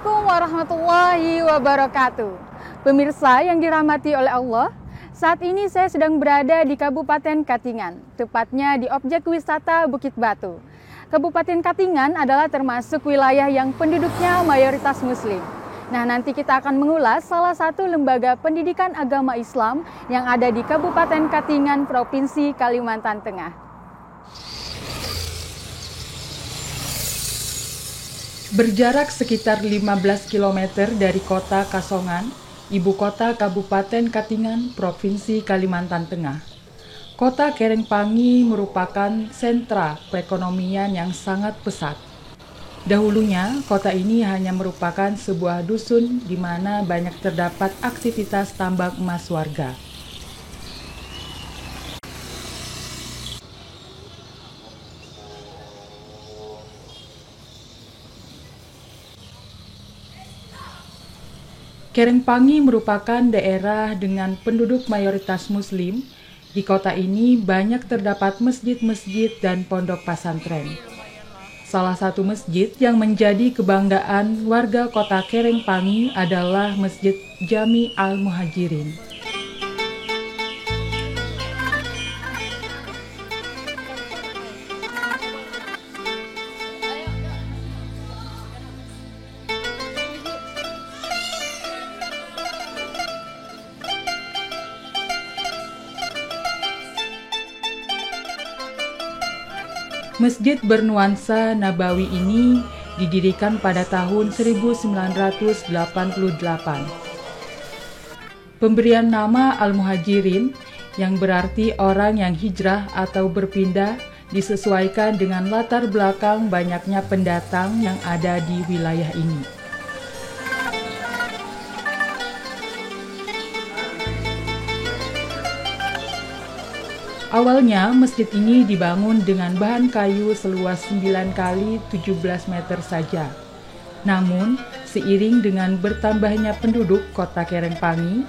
Assalamualaikum warahmatullahi wabarakatuh. Pemirsa yang dirahmati oleh Allah, saat ini saya sedang berada di Kabupaten Katingan, tepatnya di objek wisata Bukit Batu. Kabupaten Katingan adalah termasuk wilayah yang penduduknya mayoritas Muslim. Nah, nanti kita akan mengulas salah satu lembaga pendidikan agama Islam yang ada di Kabupaten Katingan, Provinsi Kalimantan Tengah. Berjarak sekitar 15 km dari kota Kasongan, ibu kota Kabupaten Katingan, Provinsi Kalimantan Tengah. Kota Kerengpangi merupakan sentra perekonomian yang sangat pesat. Dahulunya, kota ini hanya merupakan sebuah dusun di mana banyak terdapat aktivitas tambang emas warga. Kerengpangi merupakan daerah dengan penduduk mayoritas Muslim. Di kota ini banyak terdapat masjid-masjid dan pondok pesantren. Salah satu masjid yang menjadi kebanggaan warga kota Kerengpangi adalah Masjid Jami Al-Muhajirin. Masjid bernuansa Nabawi ini didirikan pada tahun 1988. Pemberian nama Al-Muhajirin yang berarti orang yang hijrah atau berpindah disesuaikan dengan latar belakang banyaknya pendatang yang ada di wilayah ini. Awalnya, masjid ini dibangun dengan bahan kayu seluas 9 kali 17 meter saja. Namun, seiring dengan bertambahnya penduduk kota Kerengpangi,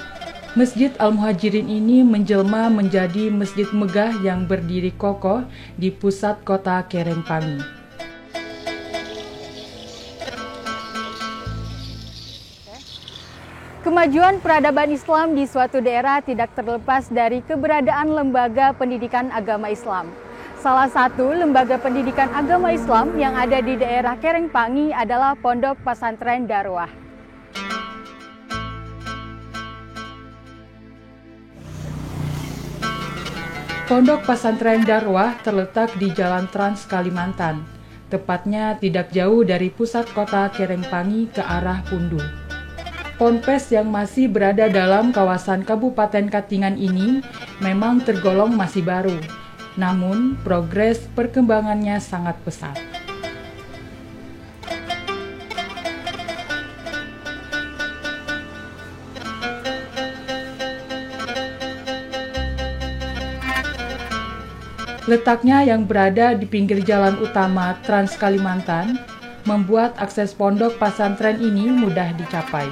Masjid Al-Muhajirin ini menjelma menjadi masjid megah yang berdiri kokoh di pusat kota Kerengpangi. Kemajuan peradaban Islam di suatu daerah tidak terlepas dari keberadaan lembaga pendidikan agama Islam. Salah satu lembaga pendidikan agama Islam yang ada di daerah Kerengpangi adalah Pondok Pesantren Darwah. Pondok Pesantren Darwah terletak di Jalan Trans Kalimantan, tepatnya tidak jauh dari pusat kota Kerengpangi ke arah Pundu. Ponpes yang masih berada dalam kawasan Kabupaten Katingan ini memang tergolong masih baru, namun progres perkembangannya sangat pesat. Letaknya yang berada di pinggir jalan utama Trans Kalimantan membuat akses pondok pesantren ini mudah dicapai.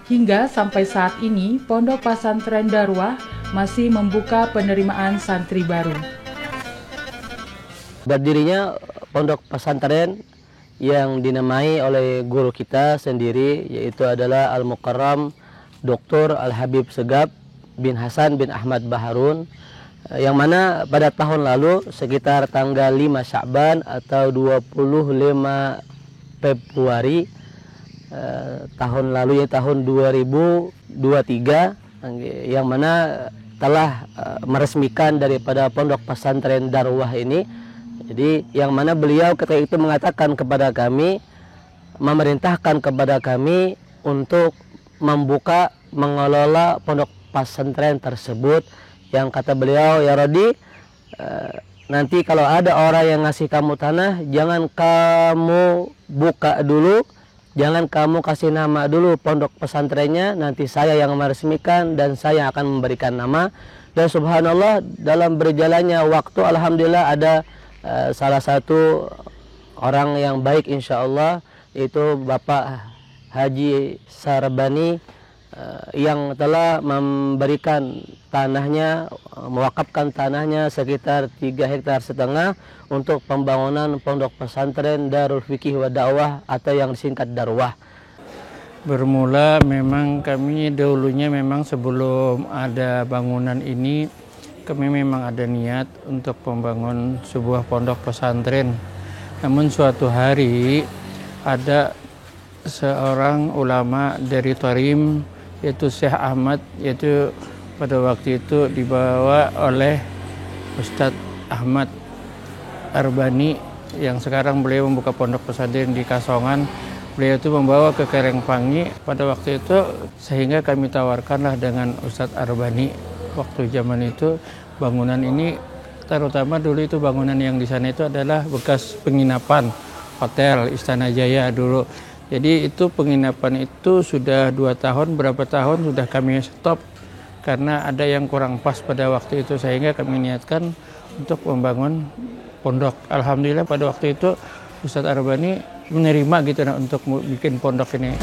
Hingga sampai saat ini, Pondok Pesantren Darwah masih membuka penerimaan santri baru. Berdirinya pondok pesantren yang dinamai oleh guru kita sendiri, yaitu adalah Al-Mukarram Dr. Al-Habib Segaf bin Hasan bin Ahmad Baharun, yang mana pada tahun lalu sekitar tanggal 5 Sya'ban atau 25 Februari tahun lalu, ya tahun 2023, yang mana telah meresmikan daripada Pondok Pesantren Darwah ini. Jadi yang mana beliau ketika itu mengatakan kepada kami, memerintahkan kepada kami untuk membuka, mengelola pondok pesantren tersebut, yang kata beliau, ya Rodi, nanti kalau ada orang yang ngasih kamu tanah, jangan kamu buka dulu, jangan kamu kasih nama dulu pondok pesantrennya, nanti saya yang meresmikan dan saya akan memberikan nama. Dan subhanallah, dalam berjalannya waktu, alhamdulillah ada salah satu orang yang baik insya Allah, yaitu Bapak Haji Sarbani, yang telah memberikan tanahnya, mewakafkan tanahnya sekitar 3,5 hektar untuk pembangunan pondok pesantren Darul Fikih wa Dakwah atau yang disingkat Darwah. Bermula memang kami dahulunya memang sebelum ada bangunan ini kami memang ada niat untuk membangun sebuah pondok pesantren. Namun suatu hari ada seorang ulama dari Tarim yaitu Syekh Ahmad, yaitu pada waktu itu dibawa oleh Ustadz Ahmad Arbani yang sekarang beliau membuka pondok pesantren di Kasongan. Beliau itu membawa ke Karangpangi pada waktu itu, sehingga kami tawarkanlah dengan Ustadz Arbani waktu zaman itu bangunan ini, terutama dulu itu bangunan yang di sana itu adalah bekas penginapan hotel Istana Jaya dulu. Jadi itu penginapan itu sudah 2 tahun, berapa tahun sudah kami stop karena ada yang kurang pas pada waktu itu, sehingga kami niatkan untuk membangun pondok. Alhamdulillah pada waktu itu Ustadz Arbani menerima gitu nah, untuk bikin pondok ini.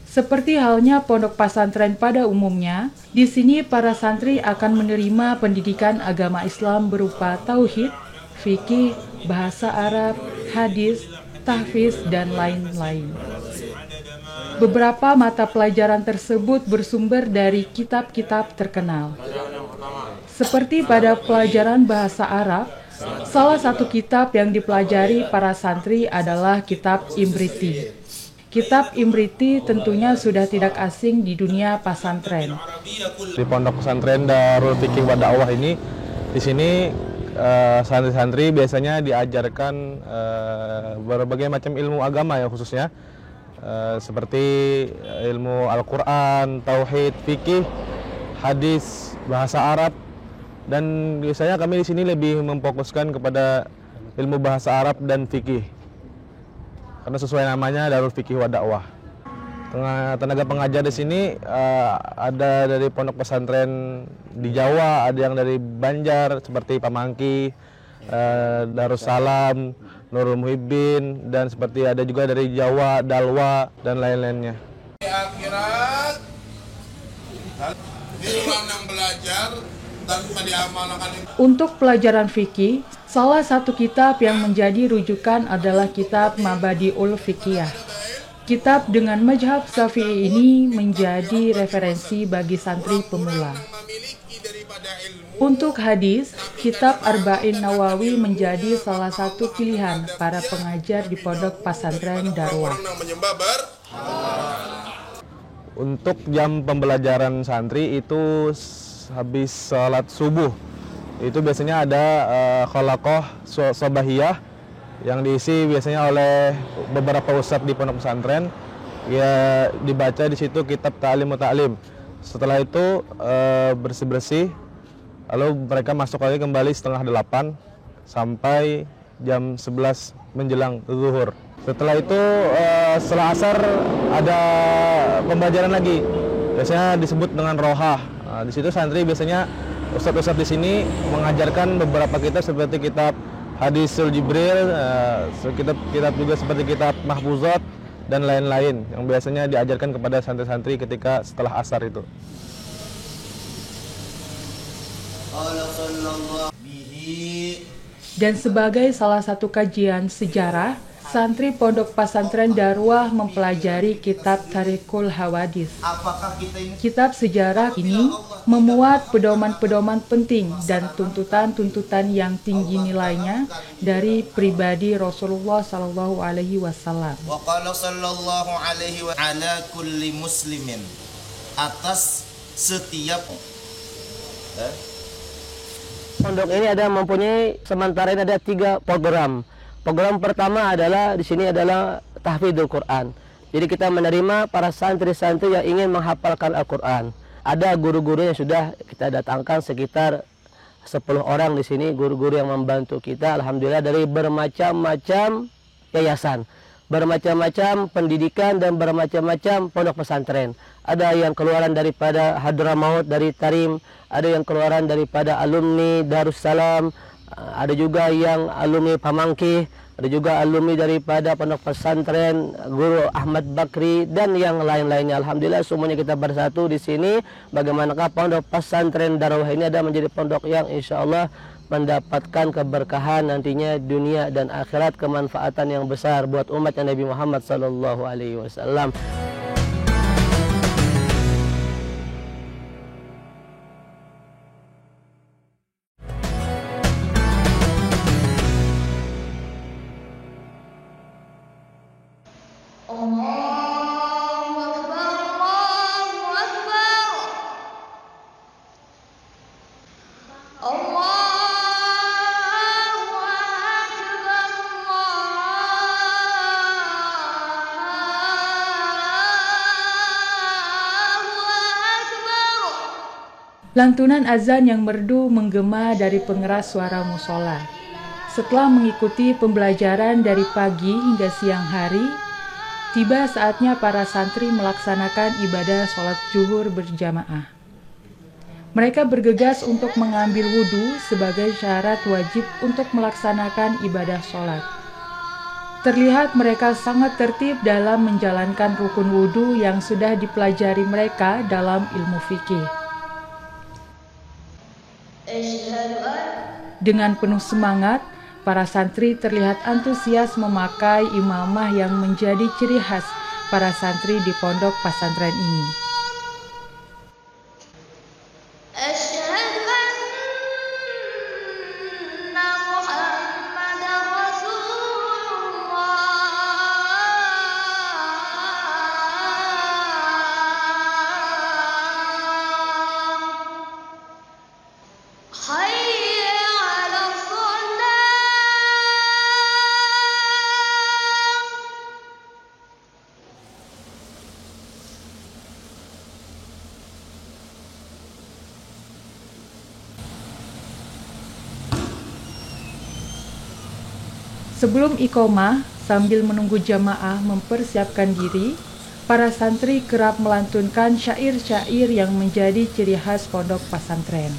Seperti halnya pondok pesantren pada umumnya, di sini para santri akan menerima pendidikan agama Islam berupa tauhid, fikih, bahasa Arab, hadis, tahfiz, dan lain-lain. Beberapa mata pelajaran tersebut bersumber dari kitab-kitab terkenal. Seperti pada pelajaran bahasa Arab, salah satu kitab yang dipelajari para santri adalah kitab Imriti. Kitab Imriti tentunya sudah tidak asing di dunia pesantren. Di pondok pesantren Darul Fikih wa Dakwah ini, di sini santri-santri biasanya diajarkan berbagai macam ilmu agama ya, khususnya seperti ilmu Al-Quran, tauhid, fikih, hadis, bahasa Arab, dan biasanya kami di sini lebih memfokuskan kepada ilmu bahasa Arab dan fikih. Karena sesuai namanya Darul Fikih wa Dakwah. Tenaga pengajar di sini ada dari pondok pesantren di Jawa, ada yang dari Banjar seperti Pamangki, Darussalam, Nurul Muhibbin, dan seperti ada juga dari Jawa, Dalwa, dan lain-lainnya. Di akhirat, diulang belajar tanpa diamalkan. Untuk pelajaran fikih, salah satu kitab yang menjadi rujukan adalah kitab Mabadi'ul Fiqhiyah. Kitab dengan mazhab Syafi'i ini menjadi referensi bagi santri pemula. Untuk hadis, kitab Arba'in Nawawi menjadi salah satu pilihan para pengajar di pondok pesantren Darwah. Untuk jam pembelajaran santri itu habis sholat subuh, itu biasanya ada khalaqah sobahiyah yang diisi biasanya oleh beberapa ustadz di pondok pesantren. Ya, dibaca di situ kitab Ta'lim wa Ta'lim. Setelah itu bersih-bersih, lalu mereka masuk lagi kembali setengah 8 sampai jam 11 menjelang zuhur. Setelah itu setelah asar ada pembelajaran lagi, biasanya disebut dengan rohah. Nah, di situ santri biasanya ustadz-ustadz di sini mengajarkan beberapa kitab seperti kitab Hadisul Jibril, kitab juga seperti kitab Mahfuzat dan lain-lain yang biasanya diajarkan kepada santri-santri ketika setelah asar itu. Dan sebagai salah satu kajian sejarah, santri pondok pesantren Darwah mempelajari kitab Tarikhul Hawadis. Kitab sejarah ini memuat pedoman-pedoman penting dan tuntutan-tuntutan yang tinggi nilainya dari pribadi Rasulullah Sallallahu Alaihi Wasallam. Waqala sallallahu alaihi wa ala kulli muslimin, atas setiap Pondok ini mempunyai sementara ini ada 3 program. Program pertama adalah di sini adalah tahfidzul Quran. Jadi kita menerima para santri-santri yang ingin menghafalkan Al-Quran. Ada guru-guru yang sudah kita datangkan sekitar 10 orang di sini, guru-guru yang membantu kita. Alhamdulillah dari bermacam-macam yayasan, bermacam-macam pendidikan dan bermacam-macam pondok pesantren. Ada yang keluaran daripada Hadramaut dari Tarim, ada yang keluaran daripada alumni Darussalam, ada juga yang alumni Pamangki, ada juga alumni daripada Pondok Pesantren Guru Ahmad Bakri dan yang lain-lainnya. Alhamdulillah semuanya kita bersatu di sini. Bagaimanakah Pondok Pesantren Darawah ini ada menjadi pondok yang insya Allah mendapatkan keberkahan nantinya dunia dan akhirat, kemanfaatan yang besar buat umat Nabi Muhammad sallallahu alaihi wasallam. Lantunan azan yang merdu menggema dari pengeras suara musola. Setelah mengikuti pembelajaran dari pagi hingga siang hari, tiba saatnya para santri melaksanakan ibadah sholat zuhur berjamaah. Mereka bergegas untuk mengambil wudhu sebagai syarat wajib untuk melaksanakan ibadah sholat. Terlihat mereka sangat tertib dalam menjalankan rukun wudhu yang sudah dipelajari mereka dalam ilmu fikih. Dengan penuh semangat, para santri terlihat antusias memakai imamah yang menjadi ciri khas para santri di pondok pesantren ini. Sebelum iqomah, sambil menunggu jamaah mempersiapkan diri, para santri kerap melantunkan syair-syair yang menjadi ciri khas pondok pesantren.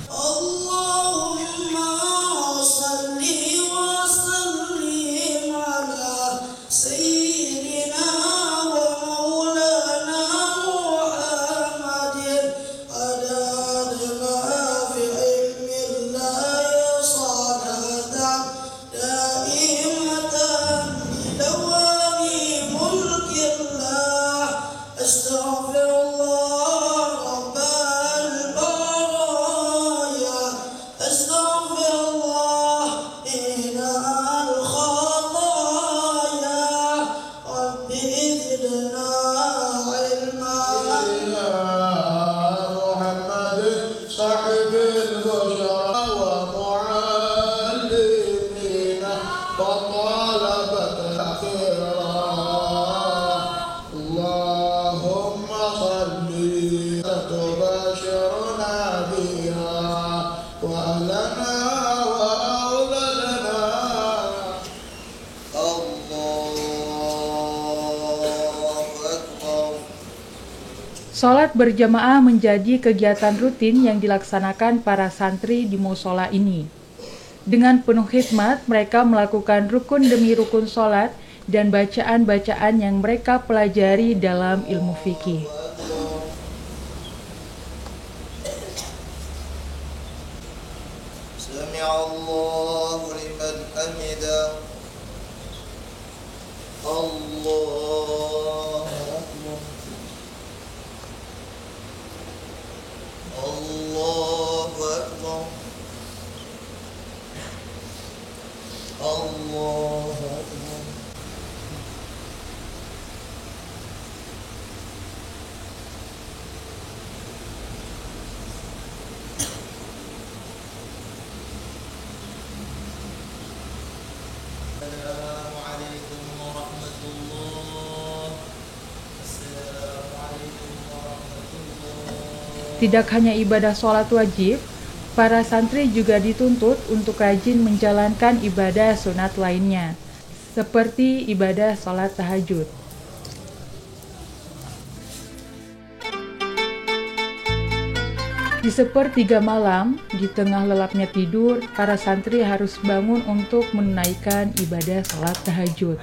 Sholat berjamaah menjadi kegiatan rutin yang dilaksanakan para santri di musola ini. Dengan penuh khidmat, mereka melakukan rukun demi rukun sholat dan bacaan-bacaan yang mereka pelajari dalam ilmu fikih. Sami'allahu liman hamidah. Allahu akbar. Allahu akbar. Allahu akbar. Assalamualaikum warahmatullahi wabarakatuh. Tidak hanya ibadah sholat wajib, para santri juga dituntut untuk rajin menjalankan ibadah sunat lainnya, seperti ibadah sholat tahajud. Di sepertiga malam, di tengah lelapnya tidur, para santri harus bangun untuk menunaikan ibadah salat tahajud.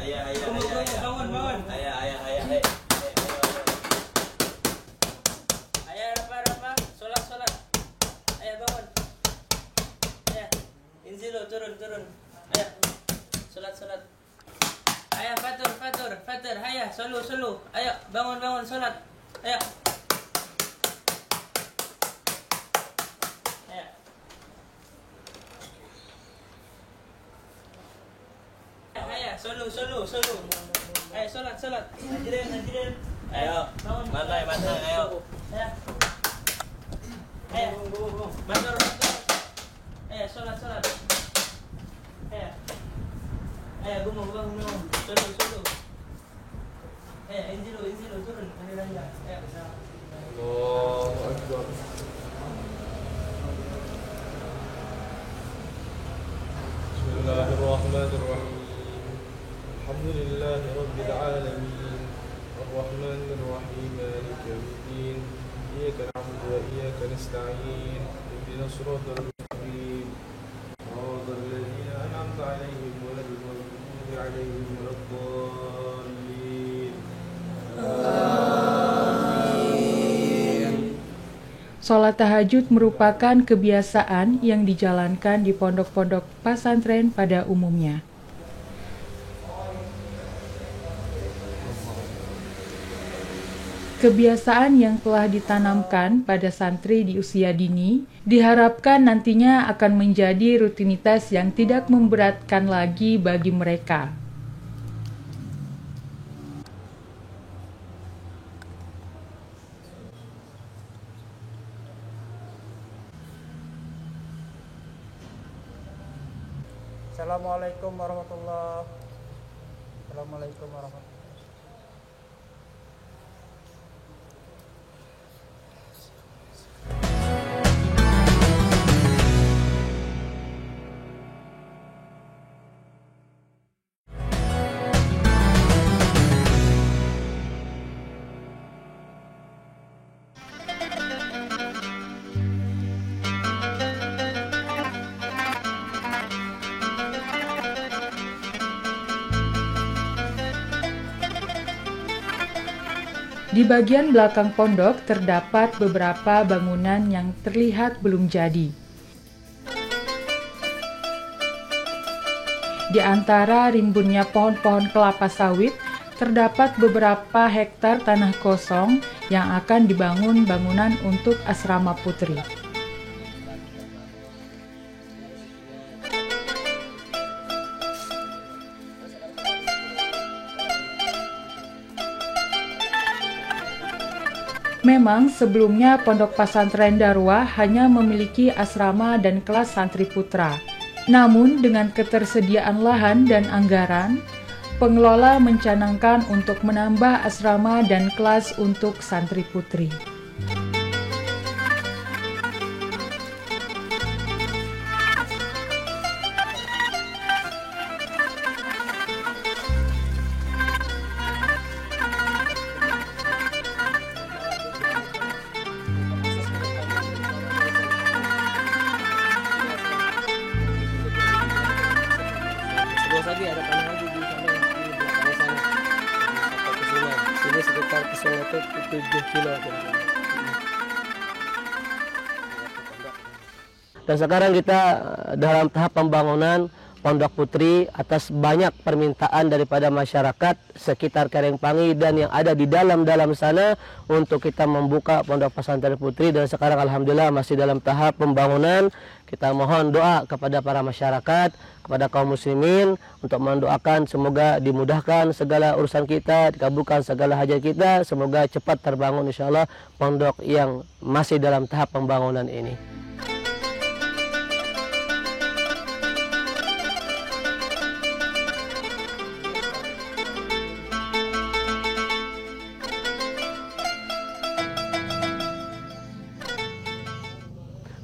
Turun. Ayo. Salat. Ayo fatur. Ayo, solu. Ayo, bangun salat. Ayo. Ayo, solu. Ayo, salat. Hadirin. Ayo, bangun. Mantai, ayo. Ayo. Fatur. Ayo, salat. Ayo, bangun. Solu. Ayo, inzilu, turun. Ayo. Allahu Akbar. Bismillahirrahmanirrahim. Alhamdulillahi Rabbil Alamin. Ar-Rahmanir Rahim. Maliki yawmiddin. Iyyaka na'budu wa iyyaka nasta'in. Ihdinas siratal mustaqim. Siratal ladzina an'amta 'alaihim ghairil maghdubi 'alaihim waladdallin. Sholat tahajud merupakan kebiasaan yang dijalankan di pondok-pondok pesantren pada umumnya. Kebiasaan yang telah ditanamkan pada santri di usia dini diharapkan nantinya akan menjadi rutinitas yang tidak memberatkan lagi bagi mereka. Assalamualaikum warahmatullahi wabarakatuh. Di bagian belakang pondok terdapat beberapa bangunan yang terlihat belum jadi. Di antara rimbunnya pohon-pohon kelapa sawit, terdapat beberapa hektar tanah kosong yang akan dibangun bangunan untuk asrama putri. Memang sebelumnya Pondok Pesantren Darwah hanya memiliki asrama dan kelas santri putra. Namun dengan ketersediaan lahan dan anggaran, pengelola mencanangkan untuk menambah asrama dan kelas untuk santri putri. Lagi ada tanah lagi di sana, di belakang sana. Sampai ke sini. Sini sekitar ke sana itu 7 kilo. Dan sekarang kita dalam tahap pembangunan Pondok Putri atas banyak permintaan daripada masyarakat sekitar Karangpangi dan yang ada di dalam sana untuk kita membuka Pondok Pesantren Putri, dan sekarang alhamdulillah masih dalam tahap pembangunan. Kita mohon doa kepada para masyarakat, kepada kaum muslimin untuk mendoakan semoga dimudahkan segala urusan kita, dikabulkan segala hajat kita, semoga cepat terbangun insyaallah pondok yang masih dalam tahap pembangunan ini.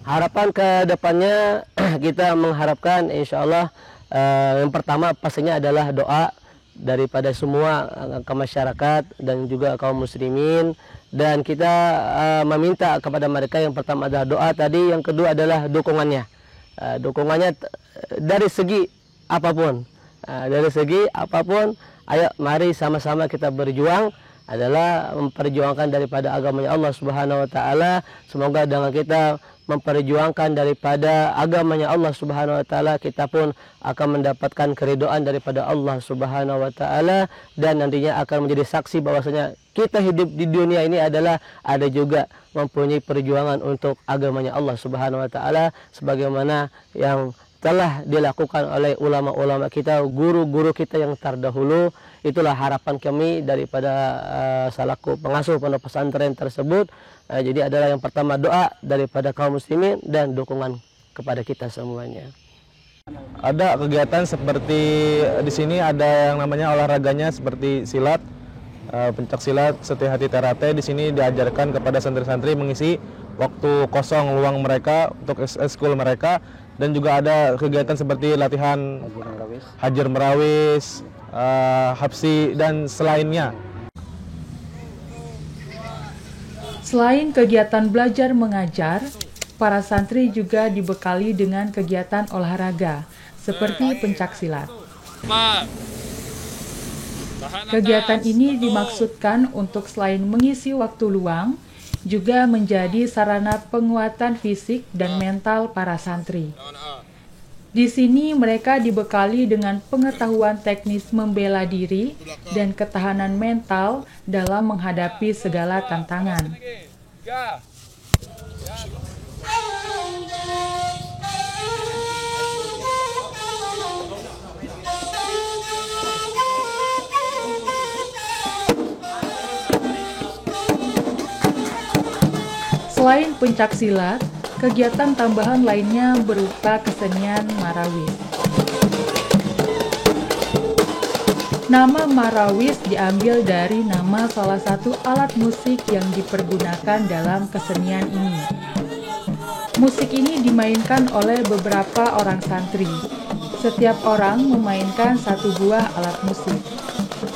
Harapan ke depannya kita mengharapkan insya Allah yang pertama pastinya adalah doa daripada semua ke masyarakat dan juga kaum muslimin dan kita meminta kepada mereka yang pertama adalah doa tadi, yang kedua adalah dukungannya. Dukungannya dari segi apapun. Ayo mari sama-sama kita berjuang adalah memperjuangkan daripada agamanya Allah Subhanahu wa taala. Semoga dengan kita memperjuangkan daripada agamanya Allah Subhanahu wa taala, kita pun akan mendapatkan keridhaan daripada Allah Subhanahu wa taala, dan nantinya akan menjadi saksi bahwasanya kita hidup di dunia ini adalah ada juga mempunyai perjuangan untuk agamanya Allah Subhanahu wa taala, sebagaimana yang telah dilakukan oleh ulama-ulama kita, guru-guru kita yang terdahulu. Itulah harapan kami daripada selaku pengasuh pondok pesantren tersebut. Jadi adalah yang pertama doa daripada kaum muslimin dan dukungan kepada kita semuanya. Ada kegiatan seperti di sini ada yang namanya olahraganya seperti silat, pencak silat, setia hati terate. Di sini diajarkan kepada santri-santri mengisi waktu kosong luang mereka untuk ekskul mereka, dan juga ada kegiatan seperti latihan hajar merawis, habsi dan selainnya. Selain kegiatan belajar mengajar, para santri juga dibekali dengan kegiatan olahraga seperti pencak silat. Kegiatan ini dimaksudkan untuk selain mengisi waktu luang, juga menjadi sarana penguatan fisik dan mental para santri. Di sini mereka dibekali dengan pengetahuan teknis membela diri dan ketahanan mental dalam menghadapi segala tantangan. Selain pencak silat, kegiatan tambahan lainnya berupa kesenian marawis. Nama marawis diambil dari nama salah satu alat musik yang dipergunakan dalam kesenian ini. Musik ini dimainkan oleh beberapa orang santri. Setiap orang memainkan satu buah alat musik.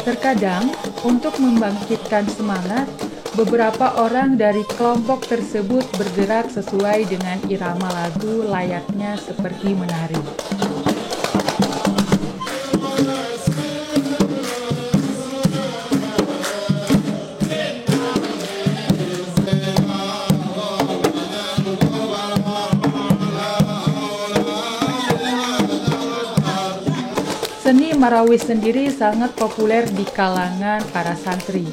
Terkadang, untuk membangkitkan semangat, beberapa orang dari kelompok tersebut bergerak sesuai dengan irama lagu layaknya seperti menari. Seni marawis sendiri sangat populer di kalangan para santri.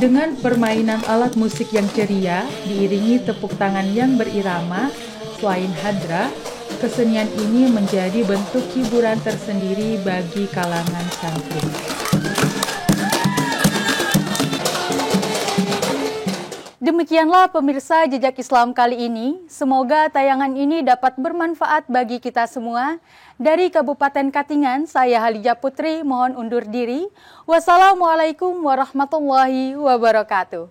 Dengan permainan alat musik yang ceria, diiringi tepuk tangan yang berirama, selain hadrah, kesenian ini menjadi bentuk hiburan tersendiri bagi kalangan santri. Demikianlah pemirsa Jejak Islam kali ini. Semoga tayangan ini dapat bermanfaat bagi kita semua. Dari Kabupaten Katingan, saya Halijah Putri mohon undur diri. Wassalamualaikum warahmatullahi wabarakatuh.